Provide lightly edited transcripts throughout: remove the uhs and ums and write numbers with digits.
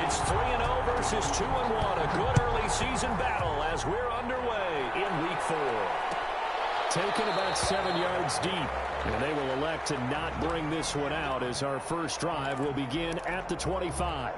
It's 3-0 versus 2-1. A good early season battle as we're underway in Week 4. Taken about 7 yards deep. And they will elect to not bring this one out as our first drive will begin at the 25.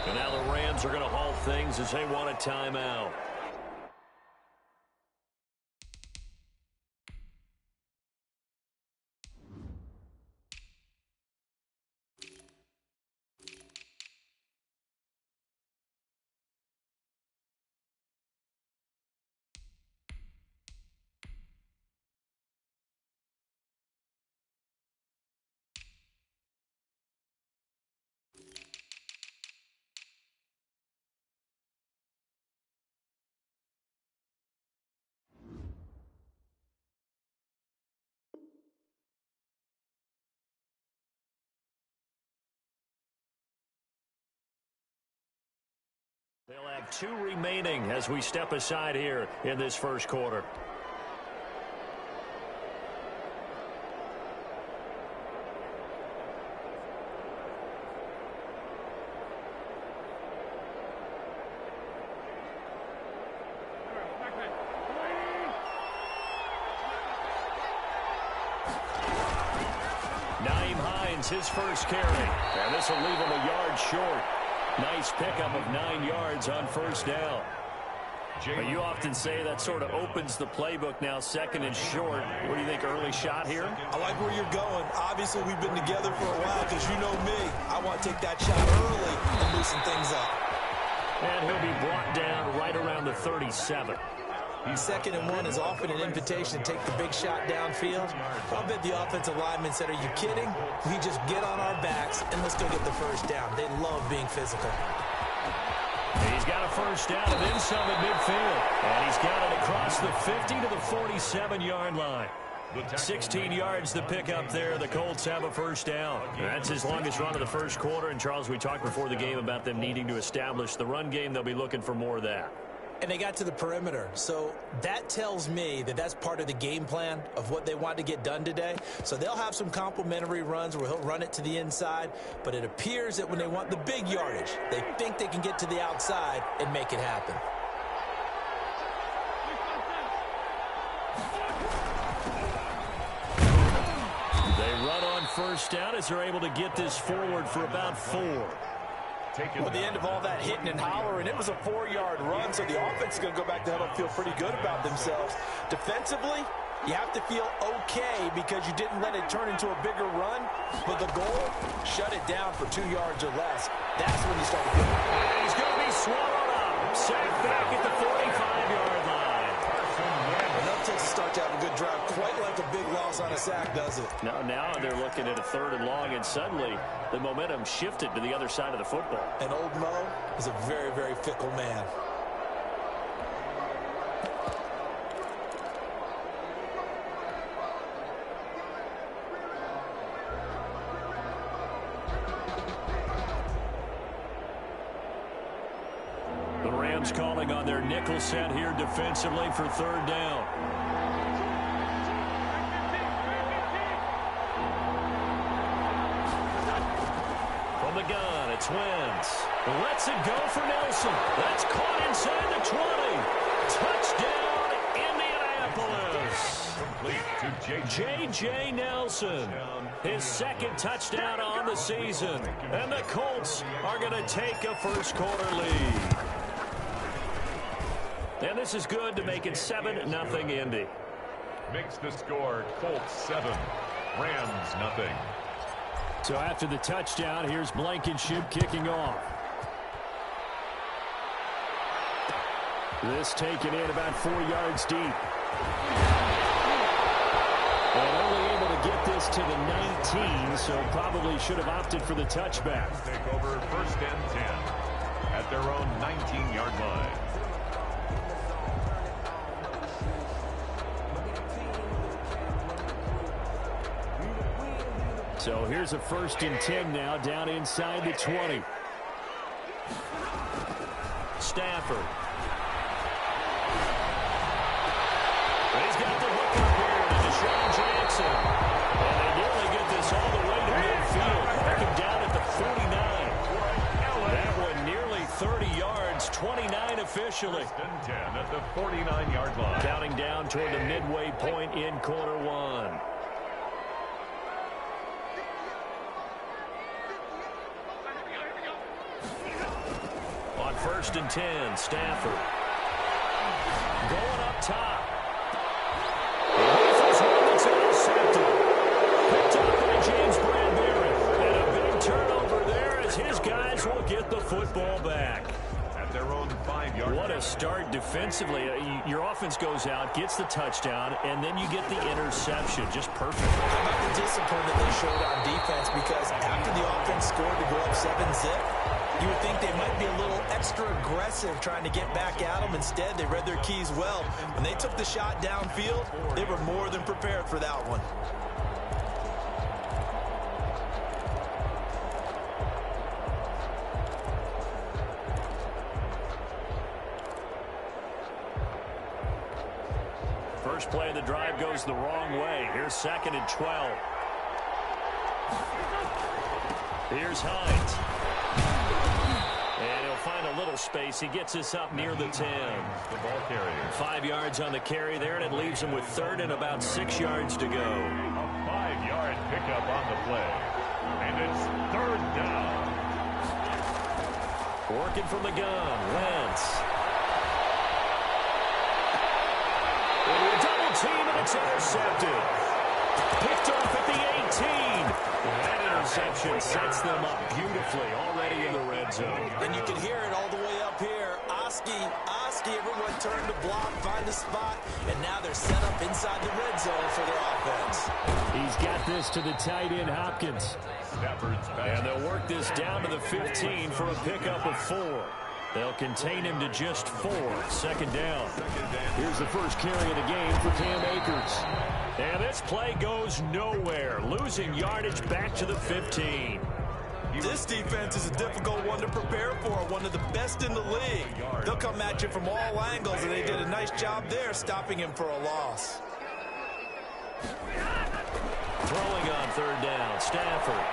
And now the Rams are going to halt things as they want a timeout. They'll have 2 remaining as we step aside here in this first quarter. Naeem Hines, his first carry. And this will leave him a yard short. Nice pickup of 9 yards on first down. But you often say that sort of opens the playbook now, second and short. What do you think, early shot here? I like where you're going. Obviously, we've been together for a while because you know me. I want to take that shot early and loosen things up. And he'll be brought down right around the 37. Second and 1 is often an invitation to take the big shot downfield. I'll bet the offensive lineman said, are you kidding? We just get on our backs and let's go get the first down. They love being physical. He's got a first down and then some at midfield. And he's got it across the 50 to the 47-yard line. 16 yards the pickup there. The Colts have a first down. That's his longest run of the first quarter. And, Charles, we talked before the game about them needing to establish the run game. They'll be looking for more of that. And they got to the perimeter. So that tells me that that's part of the game plan of what they want to get done today. So they'll have some complementary runs where he'll run it to the inside. But it appears that when they want the big yardage, they think they can get to the outside and make it happen. They run on first down as they're able to get this forward for about 4. Well, the end of all that hitting and hollering, it was a 4-yard run, so the offense is going to go back to huddle and feel pretty good about themselves. Defensively, you have to feel okay because you didn't let it turn into a bigger run, but the goal, shut it down for 2 yards or less. That's when you start to feel it. He's going to be swallowed up. Sacked back at the 45-yard line. Enough to start to have a good drive, quite like a big loss on a sack, does it? Now they're looking at a 3rd and long, and suddenly the momentum shifted to the other side of the football. And old Mo is a very, very fickle man. The Rams calling on their nickel set here defensively for 3rd down. From the gun, it's Wentz. Lets it go for Nelson. That's caught inside the 20. Touchdown, Indianapolis. J.J. Nelson, his 2nd touchdown on the season. And the Colts are going to take a first quarter lead. And this is good to make it 7-0 Indy. Makes the score Colts 7, Rams 0. So after the touchdown, here's Blankenship kicking off. This taken in about 4 yards deep. And only able to get this to the 19, so probably should have opted for the touchback. Take over 1st and 10 at their own 19-yard line. So here's a 1st and 10 now, down inside the 20. Stafford. He's got the hook up here to Deshaun Jackson. And they nearly get this all the way to midfield. Back him down at the 49. That one nearly 30 yards, 29 officially. 10 at the 49-yard line. Counting down toward the midway point in quarter one. On 1st and 10, Stafford. Going up top. This one that's intercepted. Picked up by James Bradbury. And a big turnover there as his guys will get the football back. At their own 5-yard. What a start defensively. Your offense goes out, gets the touchdown, and then you get the interception. Just perfect. How about the discipline that they showed on defense? Because after the offense scored to go up 7-zip, you would think they might be a little extra aggressive trying to get back at them. Instead, they read their keys well. When they took the shot downfield, they were more than prepared for that one. First play of the drive goes the wrong way. Here's 2nd and 12. Here's Hines. And he'll find a little space. He gets us up near the 10. The ball carrier. 5 yards on the carry there, and it leaves him with 3rd and about 6 yards to go. A 5-yard pickup on the play. And it's 3rd down. Working from the gun. Wentz. Double team, and it's intercepted. Picked off at the 18. That interception sets them up beautifully already in the red zone. And you can hear it all the way up here. Oski, everyone turned to block, find a spot, and now they're set up inside the red zone for their offense. He's got this to the tight end, Hopkins. And they'll work this down to the 15 for a pickup of 4. They'll contain him to just 4. 2nd down. Here's the first carry of the game for Cam Akers. And this play goes nowhere. Losing yardage back to the 15. This defense is a difficult one to prepare for, one of the best in the league. They'll come at you from all angles, and they did a nice job there stopping him for a loss. Throwing on 3rd down, Stafford.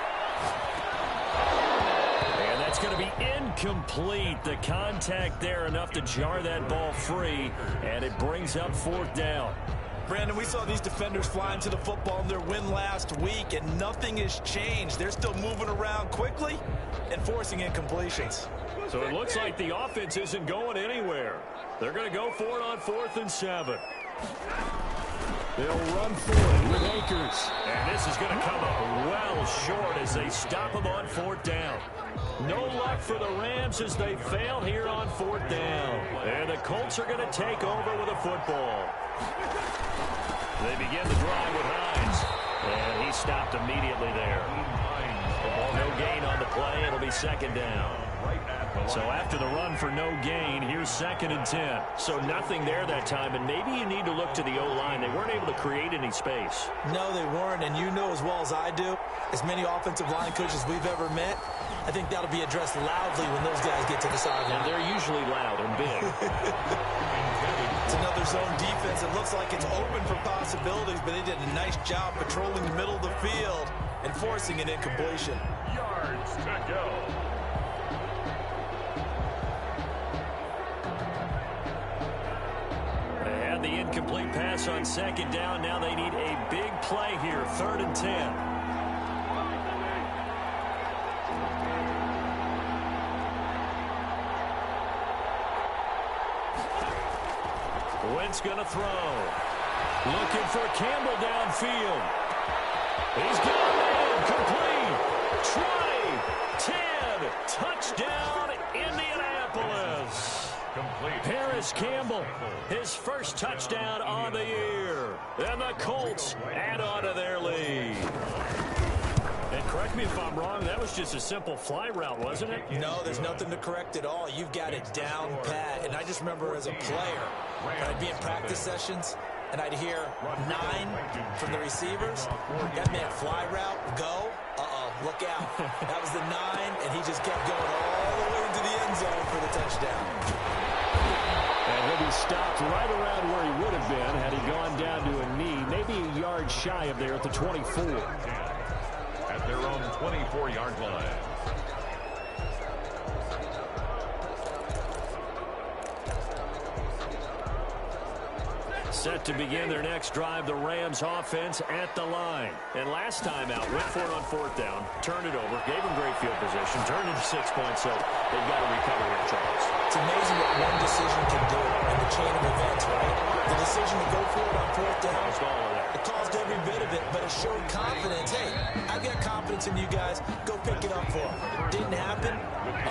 And that's going to be incomplete. The contact there enough to jar that ball free, and it brings up 4th down. Brandon, we saw these defenders flying to the football in their win last week, and nothing has changed. They're still moving around quickly and forcing incompletions. So it looks like the offense isn't going anywhere. They're going to go for it on 4th and 7. They'll run for it with Akers. And this is going to come up well short as they stop him on 4th down. No luck for the Rams as they fail here on 4th down. And the Colts are going to take over with a football. They begin the drive with Hines. And he stopped immediately there. No gain on the play. It'll be 2nd down. So after the run for no gain, here's 2nd and 10. So nothing there that time, and maybe you need to look to the O-line. They weren't able to create any space. No, they weren't, and you know as well as I do, as many offensive line coaches we've ever met, I think that'll be addressed loudly when those guys get to the sideline. And they're usually loud and big. It's another zone defense. It looks like it's open for possibilities, but they did a nice job patrolling the middle of the field and forcing an incompletion. Yards to go. They had the incomplete pass on 2nd down. Now they need a big play here, 3rd and 10. Wentz gonna throw. Looking for Campbell downfield. He's got a man complete. 20, 10, touchdown Indianapolis. Complete. Paris Campbell, his first touchdown on the year. And the Colts add on to their lead. And correct me if I'm wrong, that was just a simple fly route, wasn't it? No, there's nothing to correct at all. You've got it down pat. And I just remember as a player, when I'd be in practice sessions, and I'd hear 9 from the receivers. That meant fly route, go. Look out. That was the 9, and he just kept going all the way into the end zone for the touchdown. And he'll be stopped right around where he would have been had he gone down to a knee, maybe a yard shy of there at the 24. At their own 24-yard line. Set to begin their next drive, the Rams offense at the line. And last time out, went for it on 4th down, turned it over, gave them great field position, turned into 6 points, so they've got to recover here, Charles. It's amazing what one decision can do in the chain of events, right? The decision to go for it on 4th down, it caused every bit of it, but it showed confidence. Hey, I've got confidence in you guys. Go pick it up for them. Didn't happen.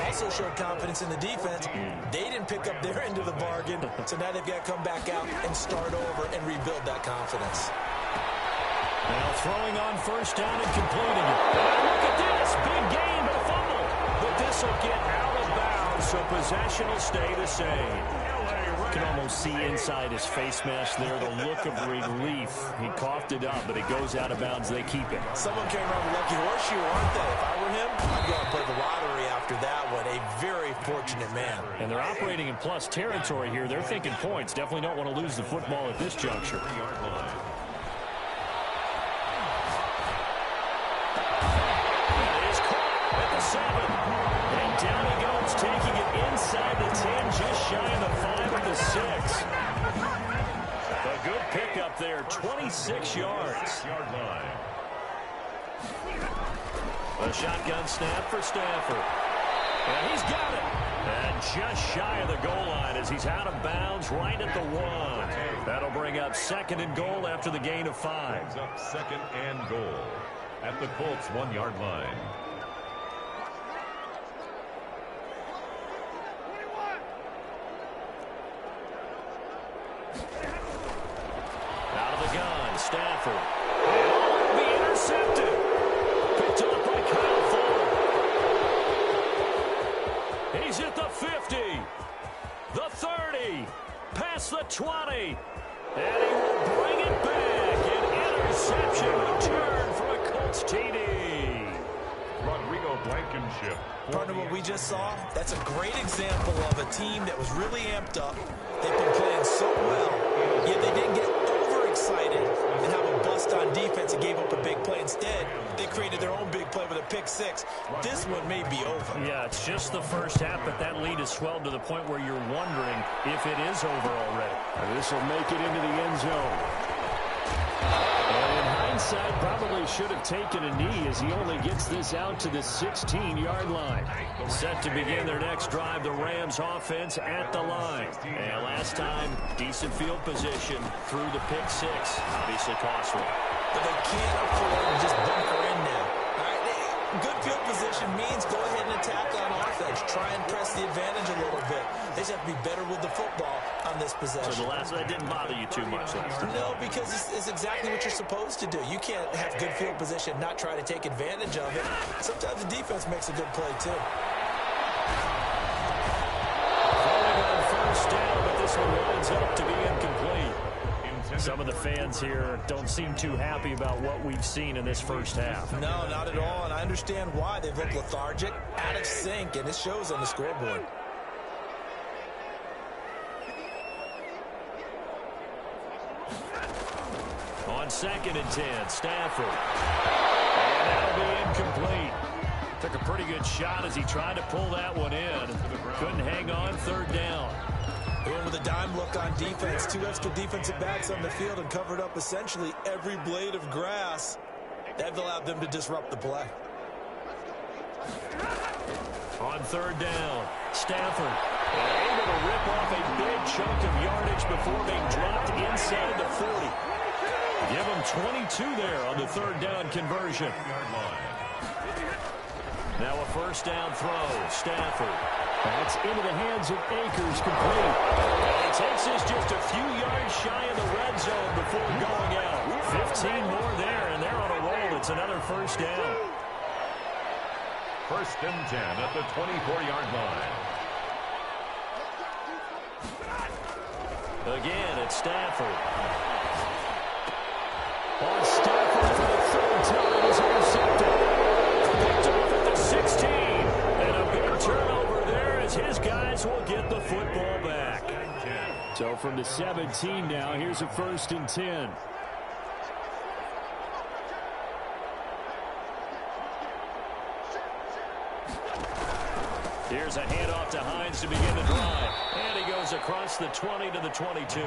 Also showed confidence in the defense. They didn't pick up their end of the bargain, so now they've got to come back out and start over and rebuild that confidence. Now throwing on 1st down and completing it. Look at this. Big gain, but a fumble. But this will get out of bounds, so possession will stay the same. You can almost see inside his face mask there the look of relief. He coughed it up, but it goes out of bounds. They keep it. Someone came around with a lucky horseshoe, aren't they? If I were him, I'd go and play the lottery after that one. A very fortunate man. And they're operating in plus territory here. They're thinking points. Definitely don't want to lose the football at this juncture. That is caught at the 7. And down he goes, taking it inside the 10, just shy of the 5 of the 6. A good pickup there, 26 yards. A shotgun snap for Stafford. And he's got it. And just shy of the goal line as he's out of bounds right at the 1. That'll bring up 2nd and goal after the gain of 5. Brings up 2nd and goal at the Colts 1-yard line. Out of the gun, Stafford. And will be intercepted. Picked up by Kyle Fuller. He's at the 50. The 30. Past the 20. And he will bring it back. An interception return for a Colts TD. Rodrigo Blankenship. Partner, what we just saw, that's a great example of a team that was really amped up. They've been playing so well, yet they didn't get overexcited and have a bust on defense and gave up a big play. Instead, they created their own big play with a pick 6. This one may be over. Yeah, it's just the first half, but that lead has swelled to the point where you're wondering if it is over already. This will make it into the end zone. And in hindsight, probably should have taken a knee as he only gets this out to the 16-yard line. Set to begin their next drive, the Rams offense at the line. And last time, decent field position through the pick 6. Obviously costly. But they can't afford to just bunker in now. All right, good field position means go ahead and attack on offense. Try and press the advantage a little bit. They just have to be better with the football on this possession. So that didn't bother you too much last time? No, because it's exactly what you're supposed to do. You can't have good field position and not try to take advantage of it. Sometimes the defense makes a good play, too. Falling on 1st down, but this one winds up to be incomplete. Some of the fans here don't seem too happy about what we've seen in this first half. No, not at all, and I understand why. They've looked lethargic, out of sync, and it shows on the scoreboard. On 2nd and 10, Stafford. And that'll be incomplete. Took a pretty good shot as he tried to pull that one in. Couldn't hang on 3rd down. Going with a dime look on defense. 2 extra defensive backs on the field and covered up essentially every blade of grass. That allowed them to disrupt the play. On 3rd down, Stafford able to rip off a big chunk of yardage before being dropped inside the 40. Give him 22 there on the 3rd down conversion. Now a 1st down throw. Stafford. That's into the hands of Akers, complete. And he takes this just a few yards shy of the red zone before going out. 15 more there, and they're on a roll. It's another 1st down. 1st and 10 at the 24-yard line. Again, it's Stafford. will get the football back. So from the 17 now, here's a 1st and 10. Here's a handoff to Hines to begin the drive. And he goes across the 20 to the 22.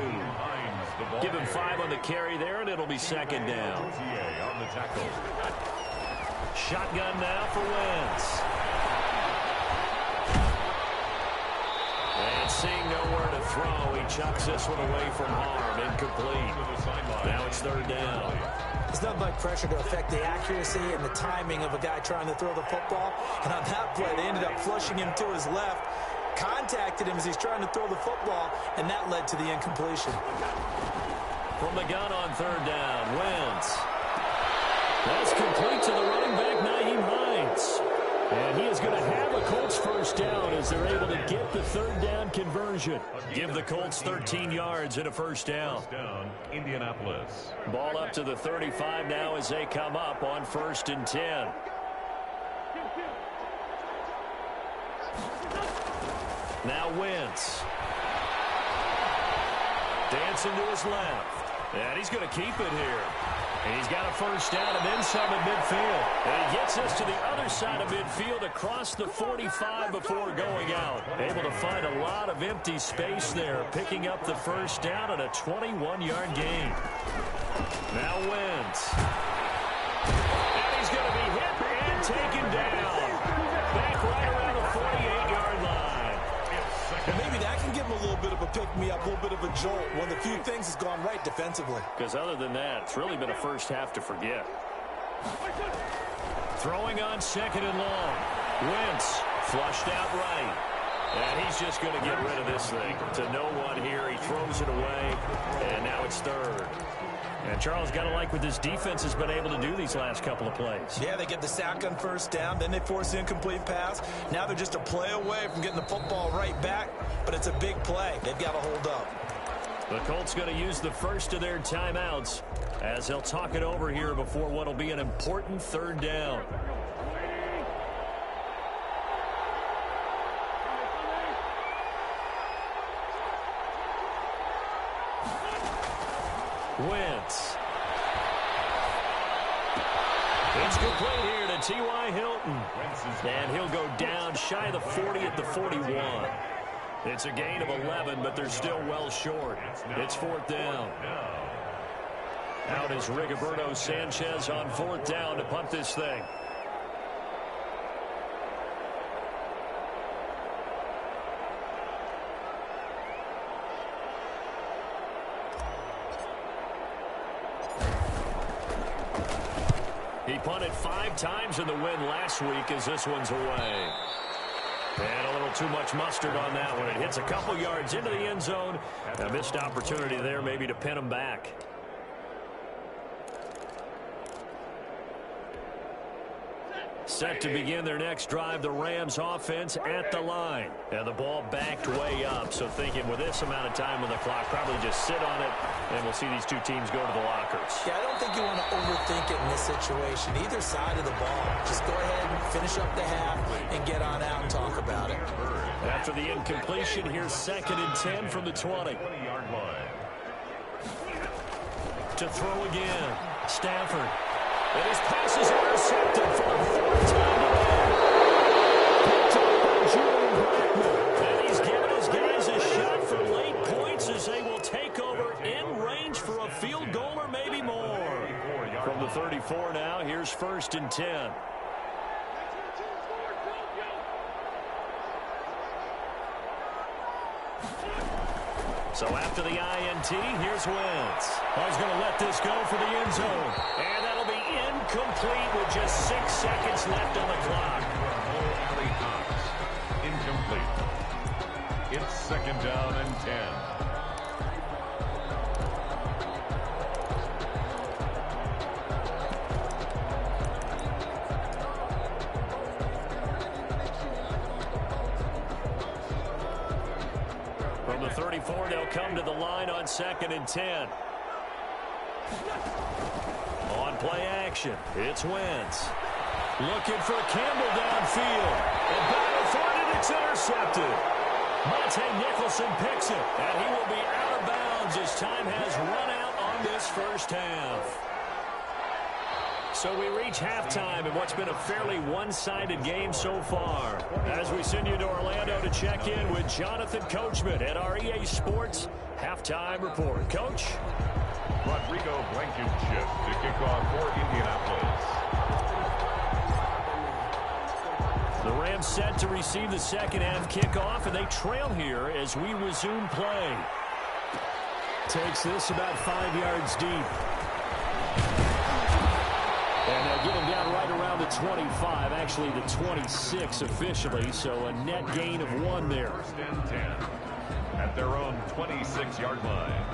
Give him 5 on the carry there, and it'll be 2nd down. On the tackle. Shotgun now for Wentz. And seeing nowhere to throw, he chucks this one away from harm. Incomplete. Now it's 3rd down. There's not much pressure to affect the accuracy and the timing of a guy trying to throw the football. And on that play, they ended up flushing him to his left, contacted him as he's trying to throw the football, and that led to the incompletion. From the gun on 3rd down, Wentz. That's complete to the running back, Nyheim Hines. And he is going to have a Colts 1st down as they're able to get the 3rd down conversion. Give the Colts 13 yards and a 1st down. Indianapolis. Ball up to the 35 now as they come up on 1st and 10. Now Wentz. Dancing to his left. And he's going to keep it here. And he's got a 1st down and then some at midfield. And he gets us to the other side of midfield across the 45 before going out. Able to find a lot of empty space there, picking up the 1st down and a 21-yard gain. Now Wentz. And he's going to be hit and taken down. Back right around the 48-yard line. And maybe that can give him a little bit of a pick-me-up, a little bit of a jolt. One of the few things has gone right defensively. Because other than that, it's really been a 1st half to forget. Throwing on 2nd and long. Wentz flushed out right. And he's just going to get rid of this thing. To no one here. He throws it away. And now it's 3rd. And Charles, got to like what this defense has been able to do these last couple of plays. Yeah, they get the sack on 1st down, then they force the incomplete pass. Now they're just a play away from getting the football right back, but it's a big play. They've got to hold up. The Colts going to use the first of their timeouts as they'll talk it over here before what will be an important 3rd down. Wentz. It's complete here to T.Y. Hilton. And he'll go down shy of the 40 at the 41. It's a gain of 11, but they're still well short. It's 4th down. Out is Rigoberto Sanchez on 4th down to punt this thing. He punted 5 times in the win last week as this one's away. And a little too much mustard on that one. It hits a couple yards into the end zone. A missed opportunity there maybe to pin him back. Set to begin their next drive, the Rams offense at the line. And the ball backed way up, so thinking with this amount of time on the clock, probably just sit on it, and we'll see these two teams go to the lockers. Yeah, I don't think you want to overthink it in this situation. Either side of the ball. Just go ahead and finish up the half and get on out and talk about it. After the incompletion, here's 2nd and 10 from the 20. To throw again, Stafford. And his pass is intercepted for the 4th time today. Picked up by Julian Blackmon. And he's given his guys a shot for late points as they will take over in range for a field goal or maybe more. From the 34 now, here's 1st and 10. So after the INT, here's Wentz. I was going to let this go for the end zone. And that'll be incomplete with just 6 seconds left on the clock. Incomplete. It's 2nd down and 10. From the 34, they'll come to the line on 2nd and 10. On play action, it's Wentz. Looking for Campbell downfield. And battle for it, and it's intercepted. Nicholson picks it, and he will be out of bounds as time has run out on this first half. So we reach halftime in what's been a fairly one-sided game so far. As we send you to Orlando to check in with Jonathan Coachman at our EA Sports Halftime Report. Coach? Rodrigo Blankenship to kick off for Indianapolis. The Rams set to receive the second half kickoff, and they trail here as we resume play. Takes this about 5 yards deep. And they'll get him down right around the 25, actually the 26 officially, so a net gain of 1 there. First and 10 at their own 26-yard line.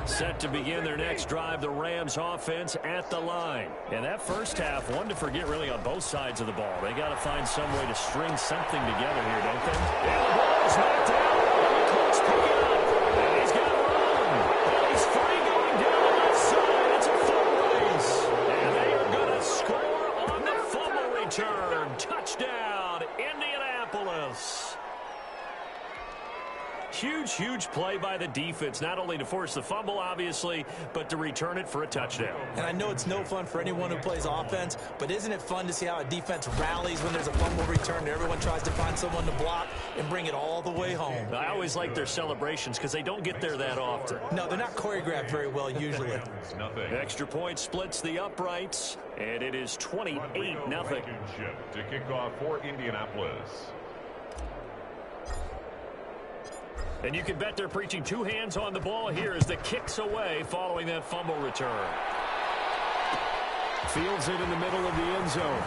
Set to begin their next drive, the Rams offense at the line. And that first half, one to forget really on both sides of the ball. They got to find some way to string something together here, don't they? And the ball is knocked out. And the Colts pick it up. And he's got room. And he's free going down the left side. It's a full race. And they are going to score on the fumble return. Touchdown, Indianapolis. Huge play by the defense, not only to force the fumble, obviously, but to return it for a touchdown. And I know it's no fun for anyone who plays offense, but isn't it fun to see how a defense rallies when there's a fumble return and everyone tries to find someone to block and bring it all the way home? I always like their celebrations because they don't get there that often. No, they're not choreographed very well usually. Extra point splits the uprights, and it is 28-0. To kick off for Indianapolis. And you can bet they're preaching 2 hands on the ball here as the kick's away following that fumble return. Fields it in the middle of the end zone.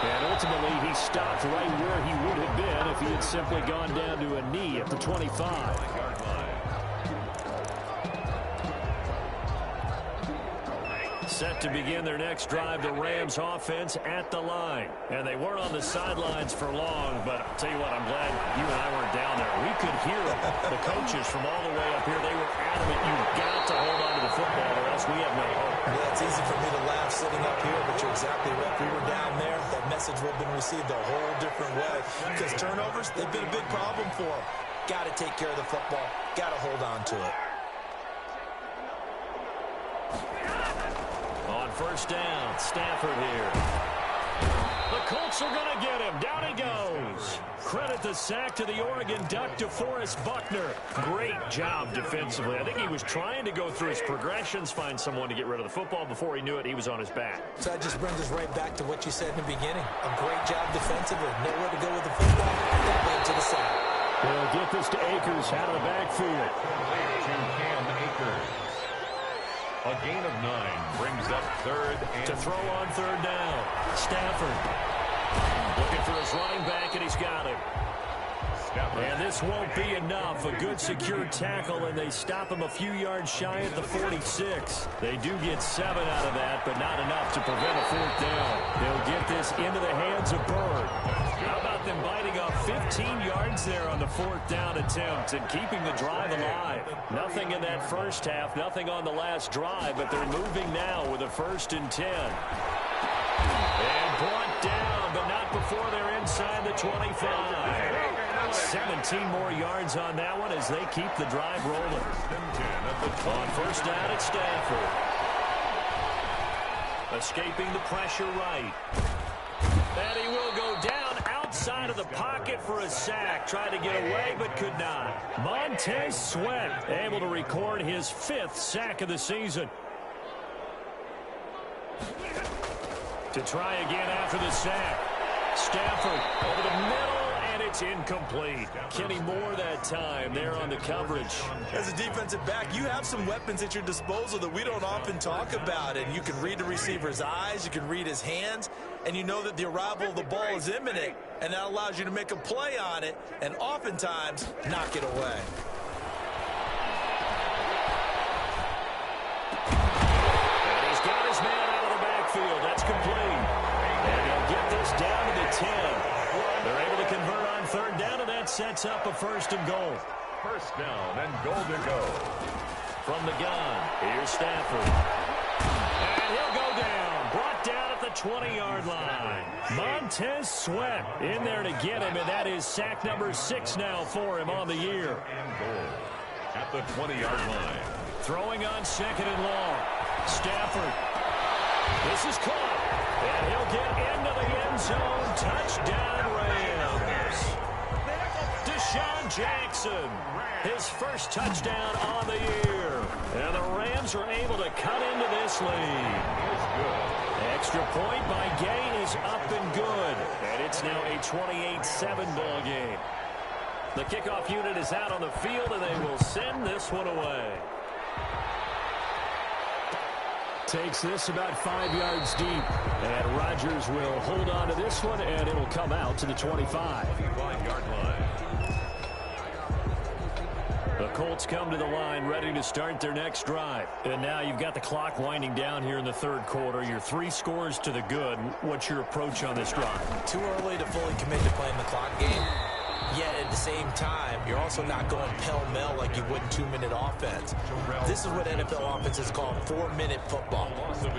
And ultimately, he stopped right where he would have been if he had simply gone down to a knee at the 25. Set to begin their next drive, the Rams offense at the line. And they weren't on the sidelines for long, but I'll tell you what, I'm glad you and I weren't down there. We could hear the coaches from all the way up here. They were adamant, you've got to hold on to the football or else we have no hope. Yeah, it's easy for me to laugh sitting up here, but you're exactly right. If we were down there, that message would have been received a whole different way. Because turnovers, they've been a big problem for them. Got to take care of the football. Got to hold on to it. On first down, Stafford here. The Colts are going to get him. Down he goes. Credit the sack to the Oregon Duck, DeForest Buckner. Great job defensively. I think he was trying to go through his progressions, find someone to get rid of the football. Before he knew it, he was on his back. So that just brings us right back to what you said in the beginning. A great job defensively. Nowhere to go with the football. That led to the sack. They'll get this to Akers out of the backfield. To Cam Akers. A gain of 9 brings up third and to throw on third down. Stafford looking for his running back, and he's got him. And this won't be enough. A good secured tackle, and they stop him a few yards shy at the 46. They do get 7 out of that, but not enough to prevent a fourth down. They'll get this into the hands of Bird. How about them biting off 15 yards there on the fourth down attempt and keeping the drive alive? Nothing in that first half, nothing on the last drive, but they're moving now with a 1st and 10. And brought down, but not before they're inside the 25. 17 more yards on that one as they keep the drive rolling. On first down, it's Stafford. Escaping the pressure right. And he will go down outside of the pocket for a sack. Tried to get away, but could not. Montez Sweat able to record his 5th sack of the season. To try again after the sack. Stafford over the middle, and it's incomplete. Kenny Moore that time there on the coverage. As a defensive back, you have some weapons at your disposal that we don't often talk about. And you can read the receiver's eyes, you can read his hands, and you know that the arrival of the ball is imminent, and that allows you to make a play on it and oftentimes knock it away. And he's got his man out of the backfield. That's complete. And he'll get this down to the 10. They're able to convert on third down, and that sets up a 1st and goal. First down and goal to go. From the gun, here's Stafford. And he'll go down. Brought down at the 20-yard line. Montez Sweat in there to get him, and that is sack number 6 now for him on the year. And goal at the 20-yard line. Throwing on 2nd and long. Stafford. This is caught, and he'll get into the end zone. Touchdown, Rams. Deshaun Jackson, his first touchdown on the year. And the Rams are able to cut into this lead. Extra point by Gay is up and good. And it's now a 28-7 ball game. The kickoff unit is out on the field, and they will send this one away. Takes this about 5 yards deep. And Rodgers will hold on to this one, and it'll come out to the 25. 25-yard line. The Colts come to the line ready to start their next drive. And now you've got the clock winding down here in the third quarter. You're 3 scores to the good. What's your approach on this drive? Too early to fully commit to playing the clock game. Yet at the same time, you're also not going pell-mell like you would in 2-minute offense. This is what NFL offenses call 4-minute football.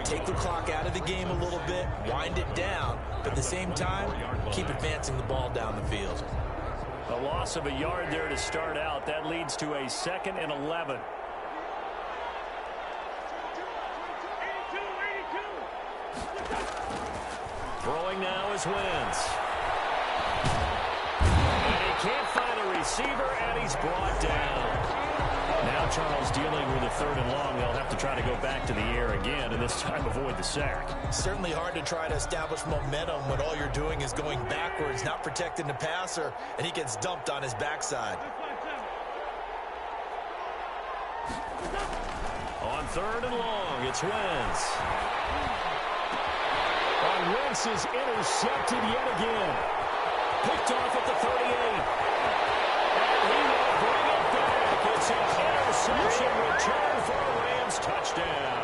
Take the clock out of the game a little bit, wind it down, but at the same time, keep advancing the ball down the field. A loss of a yard there to start out. That leads to a 2nd and 11. Throwing now is Wentz. And he can't find a receiver, and he's brought down. Now Charles dealing with a 3rd and long. They'll have to try to go back to the air again, and this time avoid the sack. Certainly hard to try to establish momentum when all you're doing is going backwards, not protecting the passer, and he gets dumped on his backside. On 3rd and long, it's Wentz. And Wentz is intercepted yet again. Picked off at the 38. And he will bring it back. It's an interception return for a Rams touchdown.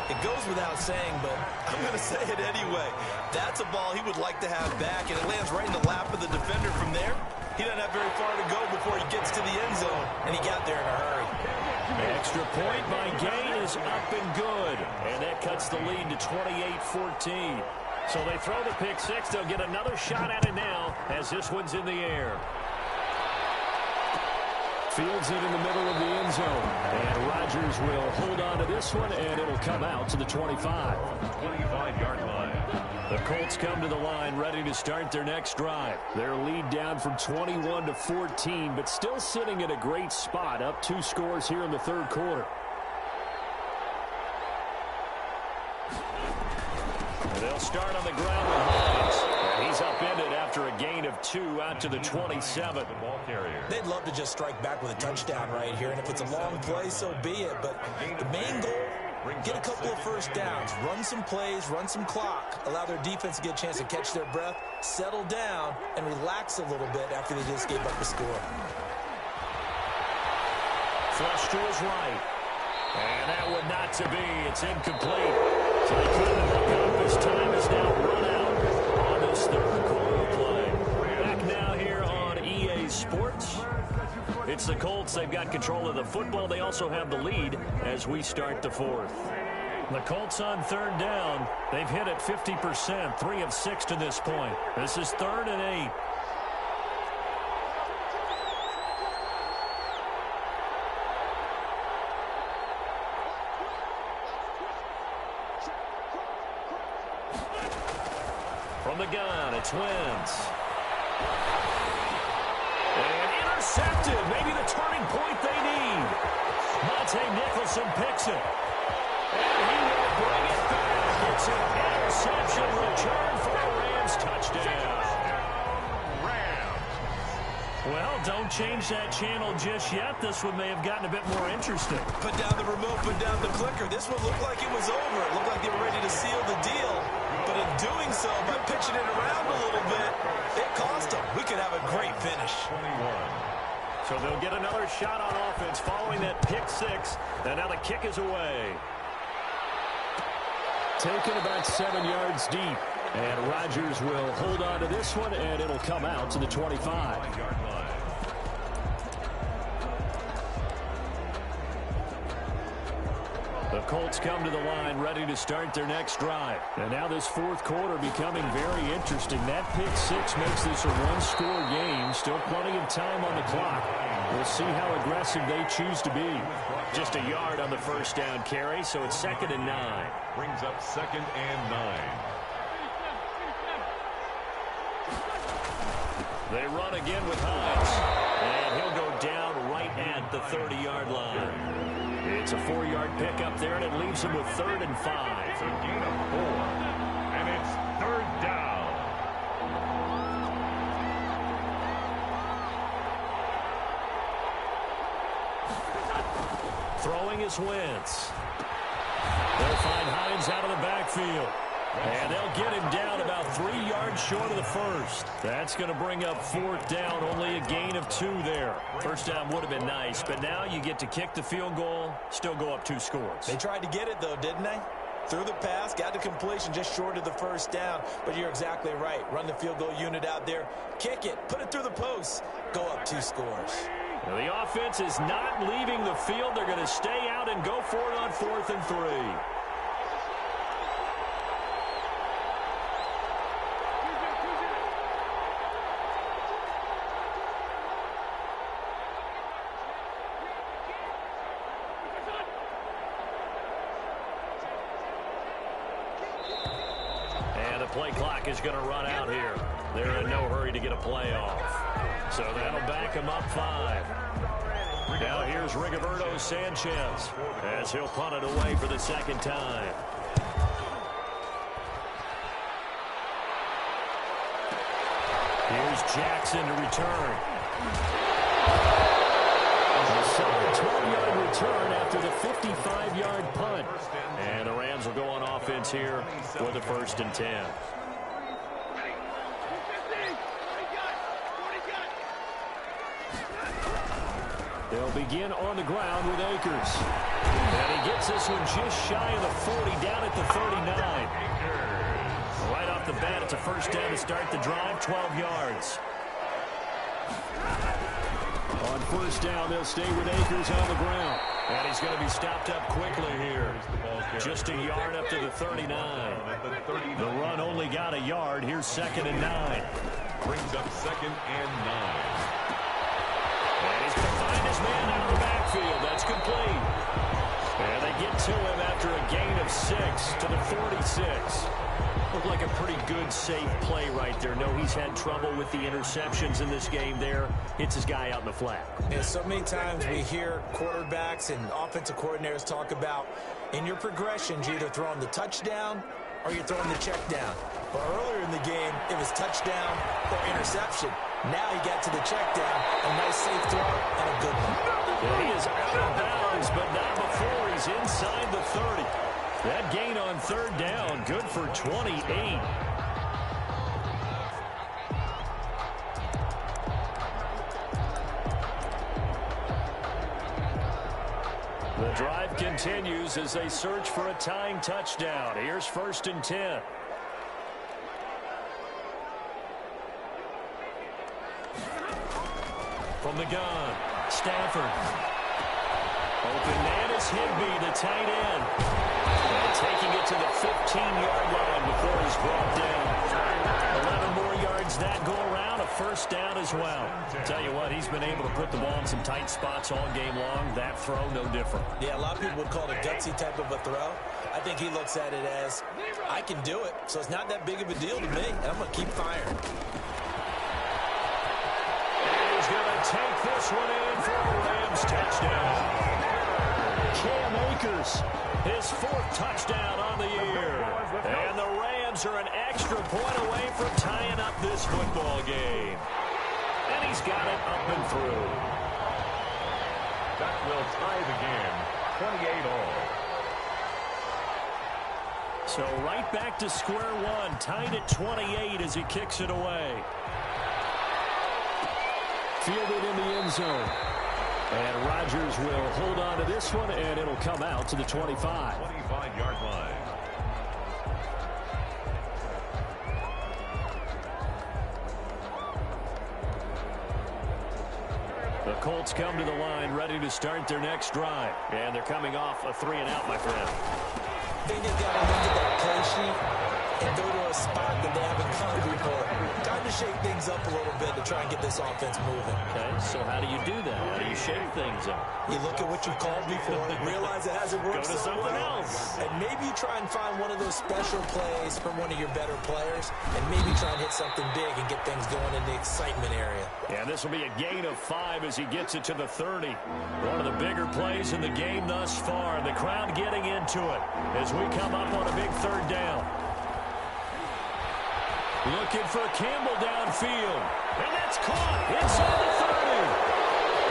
It goes without saying, but I'm going to say it anyway. That's a ball he would like to have back, and it lands right in the lap of the defender from there. He doesn't have very far to go before he gets to the end zone, and he got there in a hurry. Extra point by Gay is up and good, and that cuts the lead to 28-14. So they throw the pick six. They'll get another shot at it now as this one's in the air. Fields it in the middle of the end zone. And Rodgers will hold on to this one, and it'll come out to the 25. 25-yard line. The Colts come to the line ready to start their next drive. Their lead down from 21-14, but still sitting at a great spot, up 2 scores here in the third quarter. They'll start on the ground with Hines. He's upended after a gain of 2 out to the 27. The ball carrier. They'd love to just strike back with a touchdown right here, and if it's a long play, so be it. But the main goal, get a couple of first downs, run some plays, run some clock, allow their defense to get a chance to catch their breath, settle down, and relax a little bit after they just gave up the score. Flush to his right. And that one not to be. It's incomplete. So they couldn't look up. His time is now run out on this third quarter play. Back now here on EA Sports. It's the Colts. They've got control of the football. They also have the lead as we start the fourth. The Colts on third down. They've hit it 50%, 3 of 6 to this point. This is 3rd and 8. From the gun, it's Wentz. And intercepted. Maybe the turning point they need. Monte Nicholson picks it. And he will bring it back. It's an interception return for a Rams touchdown. Well, don't change that channel just yet. This one may have gotten a bit more interesting. Put down the remote, put down the clicker. This one looked like it was over. It looked like they were ready to seal the deal. But in doing so, by pitching it around a little bit, it cost them. We could have a great finish. 21. So they'll get another shot on offense following that pick six. And now the kick is away. Taken about 7 yards deep. And Rodgers will hold on to this one, and it'll come out to the 25. 5-yard line. The The Colts come to the line ready to start their next drive. And now this fourth quarter becoming very interesting. That pick six makes this a one-score game. Still plenty of time on the clock. We'll see how aggressive they choose to be. Just a yard on the first down carry, so it's 2nd and 9. Brings up 2nd and 9. They run again with Hines. And he'll go down right at the 30-yard line. It's a 4-yard pickup there, and it leaves him with 3rd and 5. It's a gain of 4. And it's 3rd down. Throwing is Wentz. They'll find Hines out of the backfield. And they'll get him down about 3 yards short of the first. That's going to bring up 4th down, only a gain of 2 there. First down would have been nice, but now you get to kick the field goal, still go up 2 scores. They tried to get it, though, didn't they? Threw the pass, got the completion just short of the first down. But you're exactly right. Run the field goal unit out there, kick it, put it through the post, go up 2 scores. Now the offense is not leaving the field. They're going to stay out and go for it on 4th and 3. Play clock is going to run out here. They're in no hurry to get a play off. So that'll back them up 5. Now here's Rigoberto Sanchez as he'll punt it away for the 2nd time. Here's Jackson to return. A solid 12-yard return after the 55-yard punt. And the Rams will go on offense here for the 1st and 10. They'll begin on the ground with Akers. And he gets this one just shy of the 40, down at the 39. Right off the bat, it's a first down to start the drive, 12 yards. On first down, they'll stay with Akers on the ground. And he's going to be stopped up quickly here. Just a yard up to the 39. The run only got a yard. Here's 2nd and 9. Brings up 2nd and 9. And he's going to find his man out of the backfield. That's complete. And they get to him after a gain of 6 to the 46. Looked like a pretty good, safe play right there. No, he's had trouble with the interceptions in this game there. Hits his guy out in the flat. Yeah, so many times we hear quarterbacks and offensive coordinators talk about in your progressions, you're either throwing the touchdown or you're throwing the check down. But earlier in the game, it was touchdown or interception. Now he got to the check down, a nice safe throw, and a good one. Yeah, he is out of bounds, but not before he's inside the 30. That gain on 3rd down, good for 28. The drive continues as they search for a tying touchdown. Here's 1st and 10. From the gun, Stafford. Open man is Higbee, the tight end. And taking it to the 15-yard line before he's brought down. 11 more yards that go around, a first down as well. Tell you what, he's been able to put the ball in some tight spots all game long. That throw, no different. Yeah, a lot of people would call it a gutsy type of a throw. I think he looks at it as, I can do it, so it's not that big of a deal to me, and I'm going to keep firing. He's going to take this one in for a Rams touchdown. Cam Akers, his 4th touchdown on the year. And the Rams are an extra point away from tying up this football game. And he's got it up and through. That will tie the game, 28 all. So right back to square one, tied at 28 as he kicks it away. Fielded in the end zone. And Rodgers will hold on to this one, and it'll come out to the 25. 25-yard line. The Colts come to the line, ready to start their next drive. And they're coming off a 3-and-out, my friend. I think they've got to look at that play sheet and go to a spot that they haven't come before. Time to shake things up a little bit to try and get this offense moving. Okay, so how do you do that? How do you shake things up? You look at what you've called before, realize it hasn't worked Go to so something well, else. and maybe you try and find one of those special plays from one of your better players, and maybe try and hit something big and get things going in the excitement area. Yeah, this will be a gain of 5 as he gets it to the 30. One of the bigger plays in the game thus far. The crowd getting into it as we come up on a big 3rd down. Looking for Campbell downfield. And that's caught inside the 30.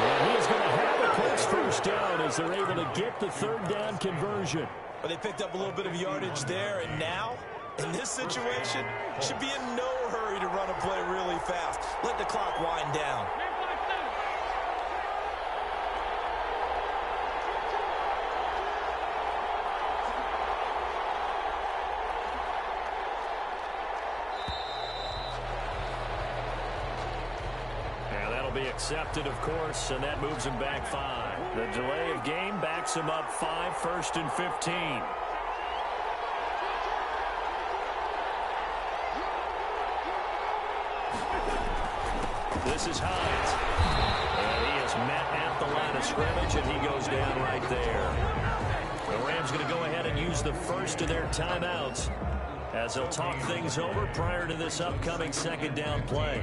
And he's going to have a Colts first down as they're able to get the 3rd down conversion. But they picked up a little bit of yardage there, and now, in this situation, should be in no hurry to run a play really fast. Let the clock wind down. Accepted, of course, and that moves him back 5. The delay of game backs him up 5, 1st and 15. This is Hines. And he is met at the line of scrimmage, and he goes down right there. The Rams going to go ahead and use the first of their timeouts as they'll talk things over prior to this upcoming 2nd down play.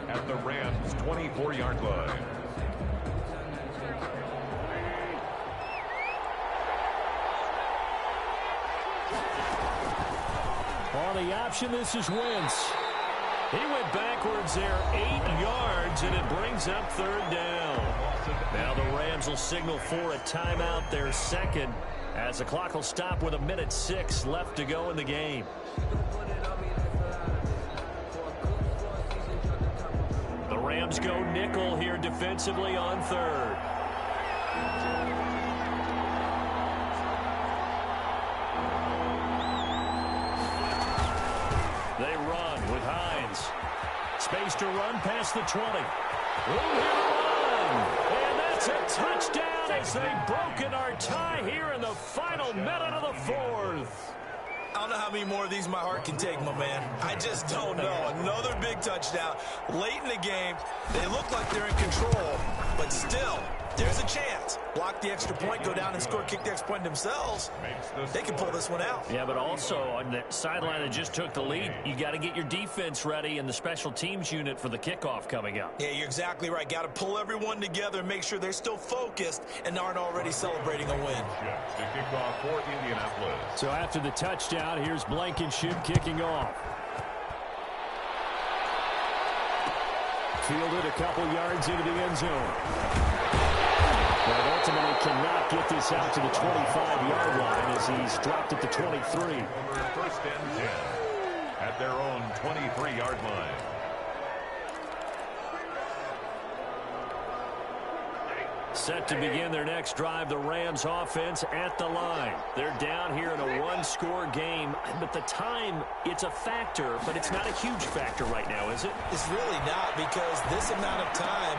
At the Rams' 24-yard line. On the option, this is Wentz. He went backwards there 8 yards, and it brings up 3rd down. Now the Rams will signal for a timeout, their 2nd, as the clock will stop with 1:06 left to go in the game. Rams go nickel here defensively on 3rd. They run with Hines. Space to run past the 20. Room here to run. And that's a touchdown as they've broken our tie here in the final minute of the 4th. I don't know how many more of these my heart can take, my man. I just don't know. Another big touchdown. Late in the game, they look like they're in control, but still, there's a chance. Block the extra point, go down and score, kick the extra point themselves. They can pull this one out. Yeah, but also on the sideline that just took the lead, you got to get your defense ready and the special teams unit for the kickoff coming up. Yeah, you're exactly right. Got to pull everyone together and make sure they're still focused and aren't already celebrating a win. The kickoff for Indianapolis. So after the touchdown, here's Blankenship kicking off. Fielded a couple yards into the end zone. But ultimately cannot get this out to the 25-yard line as he's dropped at the 23. 1st and 10 at their own 23-yard line. Set to begin their next drive, the Rams offense at the line. They're down here in a 1-score game, but the time, it's a factor, but it's not a huge factor right now, is it? It's really not, because this amount of time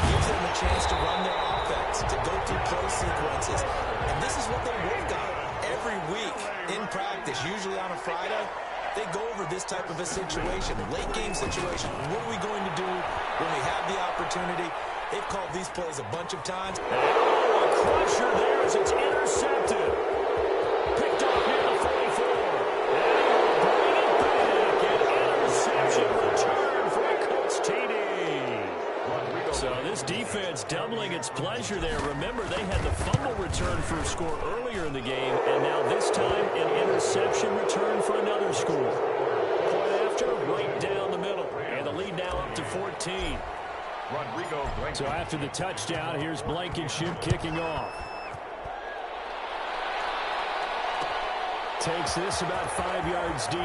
gives them a chance to run their offense, to go through play sequences. And this is what they work on every week in practice, usually on a Friday. They go over this type of a situation, late game situation. What are we going to do when we have the opportunity? They've called these plays a bunch of times. Oh, a crusher there as it's intercepted. Picked off near the 44. And he'll bring it back. An interception return for a Colts TD. So this defense doubling its pleasure there. Remember, they had the fumble return for a score earlier in the game, and now this time an interception return for another score. Point after, right down the middle. And the lead now up to 14. So after the touchdown, here's Blankenship kicking off. Takes this about 5 yards deep.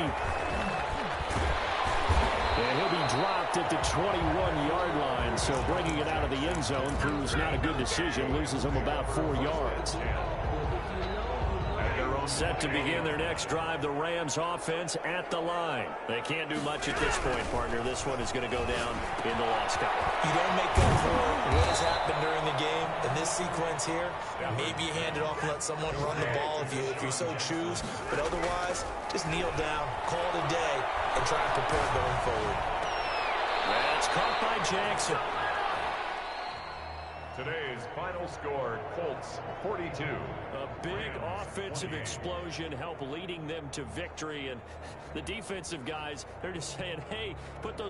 And he'll be dropped at the 21-yard line, so bringing it out of the end zone proves not a good decision. Loses him about 4 yards. At their own Set to begin their next drive, the Rams offense at the line. They can't do much at this point, partner. This one is going to go down in the loss column. You don't make up for what has happened during the game. In this sequence here, maybe you hand it off and let someone run the ball if you so choose. But otherwise, just kneel down, call it a day, and try and prepare going forward. That's caught by Jackson. Today's final score, Colts 42. A big offensive explosion helped leading them to victory. And the defensive guys, they're just saying, hey, put those